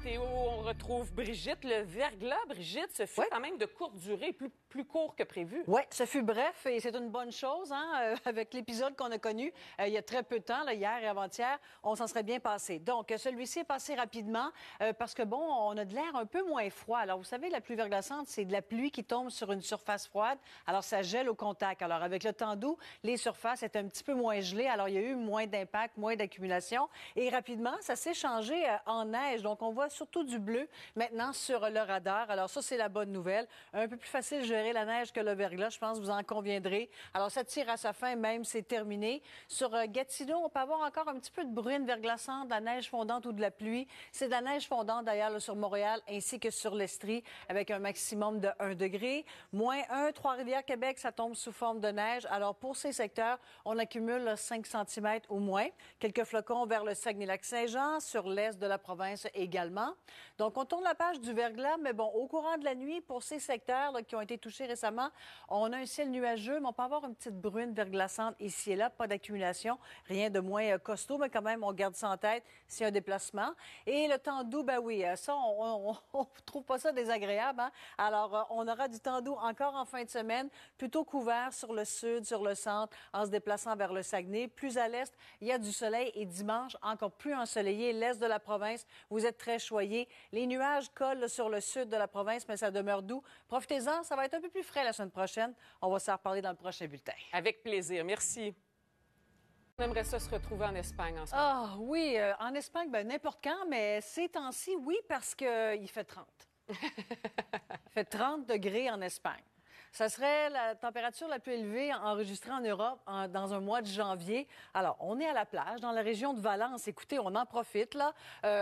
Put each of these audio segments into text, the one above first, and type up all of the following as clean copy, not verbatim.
météo, on retrouve Brigitte. Le verglas, Brigitte, ce fut quand même de courte durée, plus court que prévu. Oui, ce fut bref et c'est une bonne chose, hein, avec l'épisode qu'on a connu il y a très peu de temps, là, hier et avant-hier, on s'en serait bien passé. Donc, celui-ci est passé rapidement parce que, bon, on a de l'air un peu moins froid. Alors, vous savez, la pluie verglaçante, c'est de la pluie qui tombe sur une surface froide. Alors, ça gèle au contact. Alors, avec le temps doux, les surfaces étaient un petit peu moins gelées. Alors, il y a eu moins d'impact, moins d'accumulation. Et rapidement, ça s'est changé en neige. Donc, on voit surtout du bleu maintenant sur le radar. Alors, ça, c'est la bonne nouvelle. Un peu plus facile de gérer la neige que le verglas, je pense, vous en conviendrez. Alors, ça tire à sa fin, même, c'est terminé. Sur Gatineau, on peut avoir encore un petit peu de bruine verglaçante, de la neige fondante ou de la pluie. C'est de la neige fondante, d'ailleurs, là, sur Montréal, ainsi que sur l'Estrie, avec un maximum de 1 degré. -1, Trois-Rivières, Québec, ça tombe sous forme de neige. Alors, pour ces secteurs, on accumule là, 5 cm ou moins. Quelques flocons vers le Saguenay-Lac-Saint-Jean, sur l'est de la province également. Donc, on tourne la page du verglas, mais bon, au courant de la nuit, pour ces secteurs là, qui ont été touchés récemment, on a un ciel nuageux, mais on peut avoir une petite brune verglaçante ici et là, pas d'accumulation, rien de moins costaud, mais quand même, on garde ça en tête s'il y a un déplacement. Et le temps doux, ben oui, ça, on trouve pas ça désagréable, hein? Alors, on aura du temps doux encore en fin de semaine, plutôt couvert sur le sud, sur le centre, en se déplaçant vers le Saguenay. Plus à l'est, il y a du soleil et dimanche, encore plus ensoleillé. L'est de la province, vous êtes très choyés. Les nuages collent sur le sud de la province, mais ça demeure doux. Profitez-en, ça va être un peu plus frais la semaine prochaine. On va s'en reparler dans le prochain bulletin. Avec plaisir. Merci. On aimerait ça se retrouver en Espagne en ce moment. Ah oui, en Espagne, ben, n'importe quand, mais ces temps-ci, oui, parce qu'il fait 30. Il fait 30 degrés en Espagne. Ça serait la température la plus élevée enregistrée en Europe dans un mois de janvier. Alors, on est à la plage, dans la région de Valence. Écoutez, on en profite, là.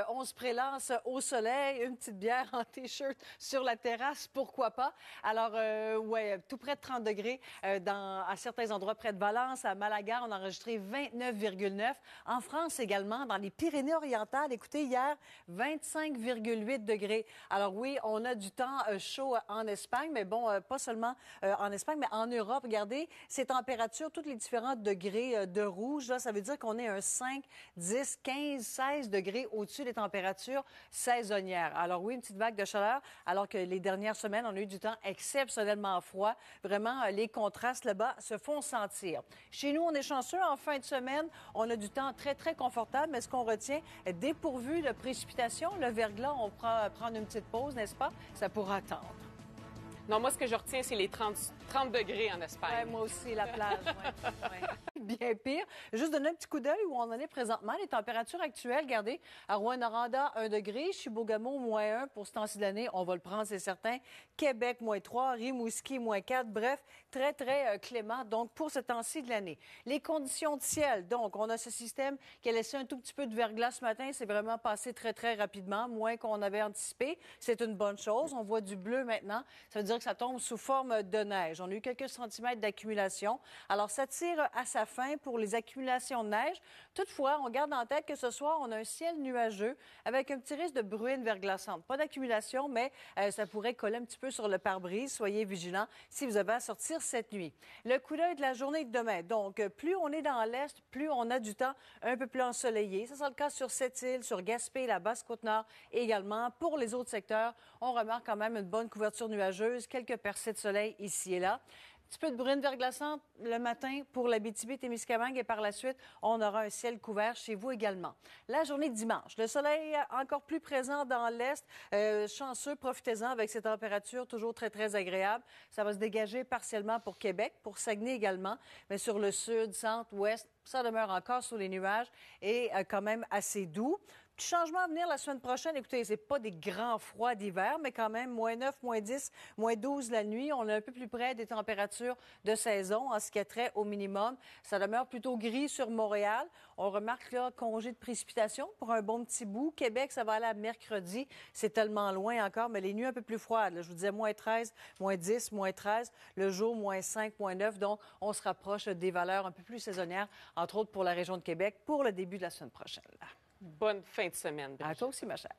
On se prélance au soleil, une petite bière en T-shirt sur la terrasse, pourquoi pas. Alors, ouais, tout près de 30 degrés à certains endroits près de Valence. À Malaga, on a enregistré 29,9. En France également, dans les Pyrénées-Orientales, écoutez, hier, 25,8 degrés. Alors oui, on a du temps chaud en Espagne, mais bon, pas seulement en Espagne, mais en Europe. Regardez ces températures, tous les différents degrés de rouge. Là, ça veut dire qu'on est un 5, 10, 15, 16 degrés au-dessus des températures saisonnières. Alors oui, une petite vague de chaleur, alors que les dernières semaines, on a eu du temps exceptionnellement froid. Vraiment, les contrastes là-bas se font sentir. Chez nous, on est chanceux. En fin de semaine, on a du temps très, très confortable, mais ce qu'on retient, dépourvu de précipitations, le verglas, on prend prendre une petite pause, n'est-ce pas? Ça pourra attendre. Non, moi, ce que je retiens, c'est les 30 degrés en Espagne. Ouais, moi aussi, la plage. Ouais. Bien pire. Juste donner un petit coup d'œil où on en est présentement. Les températures actuelles, regardez, à Rouyn-Noranda, 1 degré. Chibougamau, -1 pour ce temps-ci de l'année. On va le prendre, c'est certain. Québec, -3. Rimouski, -4. Bref, très, très clément, donc, pour ce temps-ci de l'année. Les conditions de ciel. Donc, on a ce système qui a laissé un tout petit peu de verglas ce matin. C'est vraiment passé très, très rapidement, moins qu'on avait anticipé. C'est une bonne chose. On voit du bleu maintenant. Ça veut dire que ça tombe sous forme de neige. On a eu quelques centimètres d'accumulation. Alors, ça tire à sa fin pour les accumulations de neige. Toutefois, on garde en tête que ce soir, on a un ciel nuageux avec un petit risque de bruine verglaçante. Pas d'accumulation, mais ça pourrait coller un petit peu sur le pare-brise. Soyez vigilants si vous avez à sortir cette nuit. Le coup d'œil de la journée de demain. Donc, plus on est dans l'est, plus on a du temps un peu plus ensoleillé. Ça sera le cas sur Sept-Îles, sur Gaspé, la Basse-Côte-Nord également. Pour les autres secteurs, on remarque quand même une bonne couverture nuageuse, quelques percées de soleil ici et là. Un petit peu de bruine verglaçante le matin pour l'Abitibi-Témiscamingue et par la suite, on aura un ciel couvert chez vous également. La journée de dimanche, le soleil encore plus présent dans l'est. Chanceux, profitez-en avec ces températures toujours très, très agréables. Ça va se dégager partiellement pour Québec, pour Saguenay également, mais sur le sud, centre, ouest, ça demeure encore sous les nuages et quand même assez doux. Petit changement à venir la semaine prochaine. Écoutez, c'est pas des grands froids d'hiver, mais quand même, -9, -10, -12 la nuit. On est un peu plus près des températures de saison en ce qui a trait au minimum. Ça demeure plutôt gris sur Montréal. On remarque là, congé de précipitation pour un bon petit bout. Québec, ça va aller à mercredi. C'est tellement loin encore, mais les nuits un peu plus froides. Là, je vous disais -13, -10, -13. Le jour, -5, -9. Donc, on se rapproche des valeurs un peu plus saisonnières, entre autres pour la région de Québec, pour le début de la semaine prochaine. Bonne fin de semaine, Brigitte. À toi aussi, ma chère.